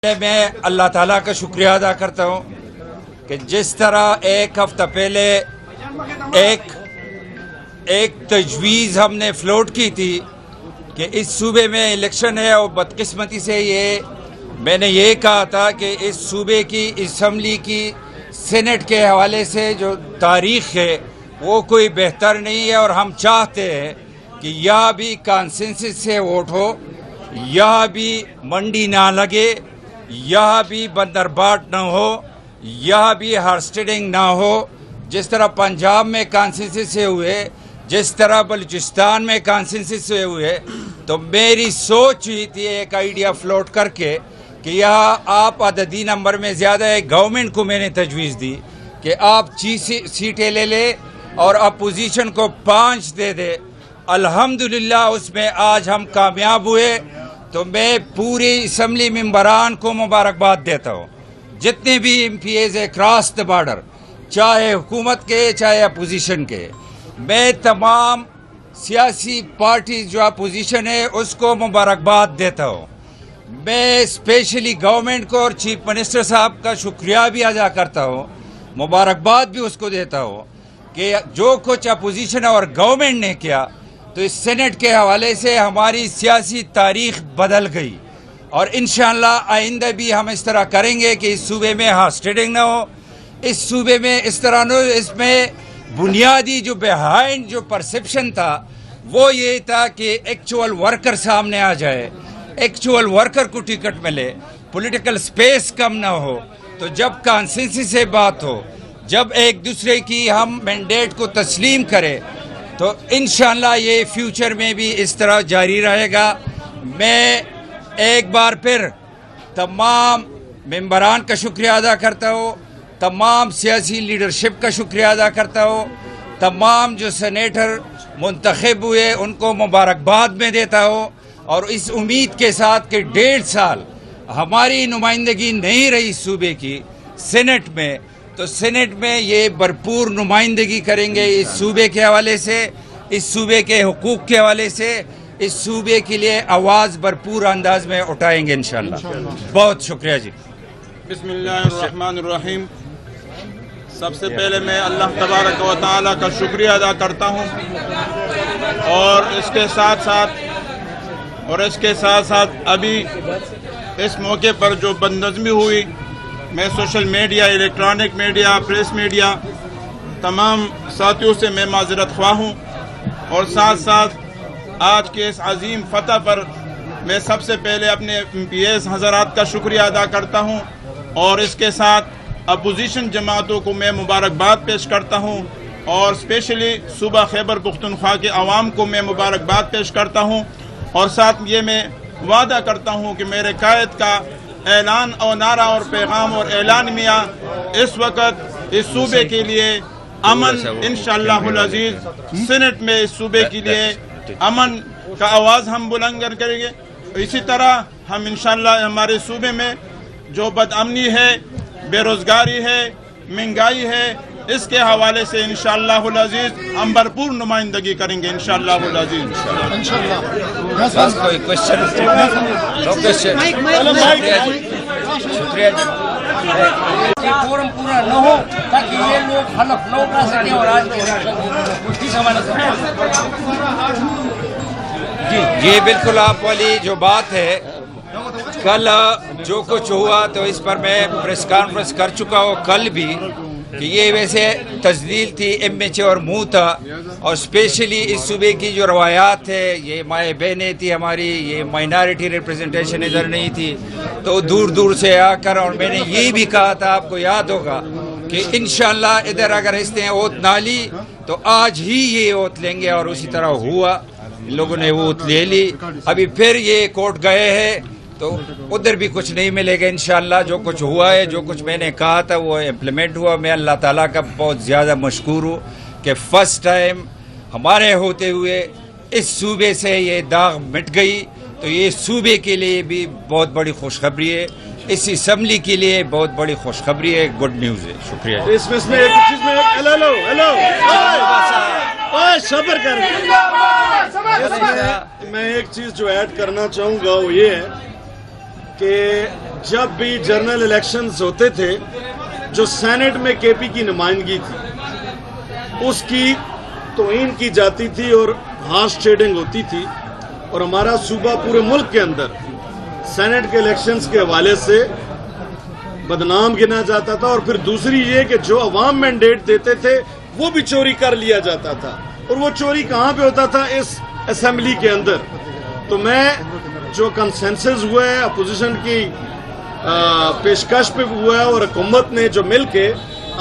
میں اللہ تعالیٰ کا شکریہ ادا کرتا ہوں کہ جس طرح ایک ہفتہ پہلے ایک تجویز ہم نے فلوٹ کی تھی کہ اس صوبے میں الیکشن ہے، اور بدقسمتی سے میں نے یہ کہا تھا کہ اس صوبے کی اسمبلی کی سینٹ کے حوالے سے جو تاریخ ہے وہ کوئی بہتر نہیں ہے، اور ہم چاہتے ہیں کہ یہاں بھی کانسنسس سے ووٹ ہو، یہاں بھی منڈی نہ لگے، یہاں بھی بندرباٹ نہ ہو، یہاں بھی ہارسٹڈنگ نہ ہو۔ جس طرح پنجاب میں کانسنسس سے ہوئے، جس طرح بلوچستان میں کانسنسس سے ہوئے، تو میری سوچ ہوئی تھی ایک آئیڈیا فلوٹ کر کے کہ یہاں آپ عددی نمبر میں زیادہ ہے۔ گورنمنٹ کو میں نے تجویز دی کہ آپ 6 سیٹیں لے لیں اور اپوزیشن کو 5 دے دے۔ الحمدللہ اس میں آج ہم کامیاب ہوئے، تو میں پوری اسمبلی ممبران کو مبارکباد دیتا ہوں، جتنے بھی MPs across the border, چاہے حکومت کے چاہے اپوزیشن کے۔ میں تمام سیاسی پارٹی جو اپوزیشن ہے اس کو مبارکباد دیتا ہوں۔ میں اسپیشلی گورنمنٹ کو اور چیف منسٹر صاحب کا شکریہ بھی ادا کرتا ہوں، مبارکباد بھی اس کو دیتا ہوں کہ جو کچھ اپوزیشن اور گورنمنٹ نے کیا، تو اس سینٹ کے حوالے سے ہماری سیاسی تاریخ بدل گئی، اور انشاءاللہ آئندہ بھی ہم اس طرح کریں گے کہ اس صوبے میں ہاسٹڈنگ نہ ہو، اس صوبے میں اس طرح نہ ہو۔ اس میں بنیادی جو بیہائنڈ جو پرسپشن تھا وہ یہ تھا کہ ایکچول ورکر سامنے آ جائے، ایکچول ورکر کو ٹکٹ ملے، پولیٹیکل سپیس کم نہ ہو۔ تو جب کانسنسس سے بات ہو، جب ایک دوسرے کی ہم مینڈیٹ کو تسلیم کرے، تو انشاءاللہ یہ فیوچر میں بھی اس طرح جاری رہے گا۔ میں ایک بار پھر تمام ممبران کا شکریہ ادا کرتا ہوں، تمام سیاسی لیڈرشپ کا شکریہ ادا کرتا ہوں، تمام جو سینیٹر منتخب ہوئے ان کو مبارکباد میں دیتا ہوں، اور اس امید کے ساتھ کہ 1.5 سال ہماری نمائندگی نہیں رہی صوبے کی سینٹ میں، تو سینٹ میں یہ بھرپور نمائندگی کریں گے اس صوبے کے حوالے سے، اس صوبے کے حقوق کے حوالے سے، اس صوبے کے لیے آواز بھرپور انداز میں اٹھائیں گے انشاءاللہ۔ بہت شکریہ جی۔ بسم اللہ الرحمن الرحیم۔ سب سے پہلے میں اللہ تبارک و تعالیٰ کا شکریہ ادا کرتا ہوں، اور اس کے ساتھ ساتھ ابھی اس موقع پر جو بدنظمی ہوئی، میں social media, electronic media, press media, تمام ساتھیوں سے میں معذرت خواہ ہوں، اور ساتھ ساتھ آج کے اس عظیم فتح پر میں سب سے پہلے اپنے ایم پی ایز حضرات کا شکریہ ادا کرتا ہوں، اور اس کے ساتھ اپوزیشن جماعتوں کو میں مبارکباد پیش کرتا ہوں، اور اسپیشلی صوبہ خیبر پختونخوا کے عوام کو میں مبارکباد پیش کرتا ہوں، اور ساتھ یہ میں وعدہ کرتا ہوں کہ میرے قائد کا اعلان اور نعرہ اور پیغام اور اعلانیہ اس وقت اس صوبے کے لیے امن، انشاءاللہ العزیز سینٹ میں اس صوبے کے لیے امن کا آواز ہم بلند کریں گے۔ اسی طرح ہم انشاءاللہ ہمارے صوبے میں جو بدامنی ہے، بے روزگاری ہے، مہنگائی ہے، اس کے حوالے سے انشاءاللہ العزیز ہم بھرپور نمائندگی کریں گے انشاءاللہ العزیز۔ کوئی کوشچن؟ شکریہ جی۔ فورم پورا نہ ہو تاکہ یہ لوگ حلف نہ اٹھا سکیں، اور آج جی بالکل آپ والی جو بات ہے، کل جو کچھ ہوا تو اس پر میں پریس کانفرنس کر چکا ہوں کل بھی، کہ یہ ویسے تجدید تھی، ایم ایچ اے اور منہ تھا، اور اسپیشلی اس صوبے کی جو روایات ہے، یہ مائیں بہنیں تھی ہماری، یہ مائنارٹی ریپریزنٹیشن ادھر نہیں تھی، تو دور دور سے آ کر، اور میں نے یہ بھی کہا تھا، آپ کو یاد ہوگا کہ انشاءاللہ ادھر اگر اس نے اوت نہ لی تو آج ہی یہ اوت لیں گے، اور اسی طرح ہوا، ان لوگوں نے وہ اوت لے لی۔ ابھی پھر یہ کورٹ گئے ہیں تو ادھر بھی کچھ نہیں ملے گا انشاءاللہ۔ جو کچھ ہوا ہے، جو کچھ میں نے کہا تھا وہ امپلیمنٹ ہوا۔ میں اللہ تعالیٰ کا بہت زیادہ مشکور ہوں کہ فرسٹ ٹائم ہمارے ہوتے ہوئے اس صوبے سے یہ داغ مٹ گئی، تو یہ صوبے کے لیے بھی بہت بڑی خوشخبری ہے، اس اسمبلی کے لیے بہت بڑی خوشخبری ہے، گڈ نیوز ہے۔ شکریہ۔ اس میں ایک چیز میں صبر کر، میں ایک چیز جو ایڈ کرنا چاہوں گا وہ یہ ہے کہ جب بھی جنرل الیکشنز ہوتے تھے جو سینٹ میں کے پی کی نمائندگی تھی اس کی توہین کی جاتی تھی اور ہارس ٹریڈنگ ہوتی تھی، اور ہمارا صوبہ پورے ملک کے اندر سینٹ کے الیکشنز کے حوالے سے بدنام گنا جاتا تھا، اور پھر دوسری یہ کہ جو عوام مینڈیٹ دیتے تھے وہ بھی چوری کر لیا جاتا تھا، اور وہ چوری کہاں پہ ہوتا تھا؟ اس اسمبلی کے اندر۔ تو میں جو کنسنسس ہوا ہے اپوزیشن کی پیشکش پہ ہوا ہے اور حکومت نے جو مل کے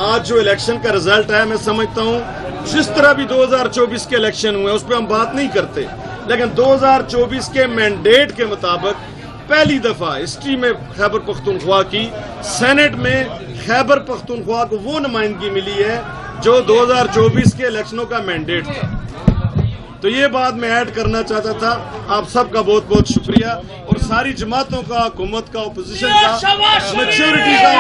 آج جو الیکشن کا رزلٹ ہے، میں سمجھتا ہوں جس طرح بھی 2024 کے الیکشن ہوئے اس پہ ہم بات نہیں کرتے، لیکن 2024 کے مینڈیٹ کے مطابق پہلی دفعہ ہسٹری میں خیبر پختونخوا کی سینٹ میں خیبر پختونخوا کو وہ نمائندگی ملی ہے جو 2024 کے الیکشنوں کا مینڈیٹ تھا۔ تو یہ بات میں ایڈ کرنا چاہتا تھا۔ آپ سب کا بہت بہت شکریہ، اور ساری جماعتوں کا، حکومت کا، اپوزیشن کا، میچورٹی کا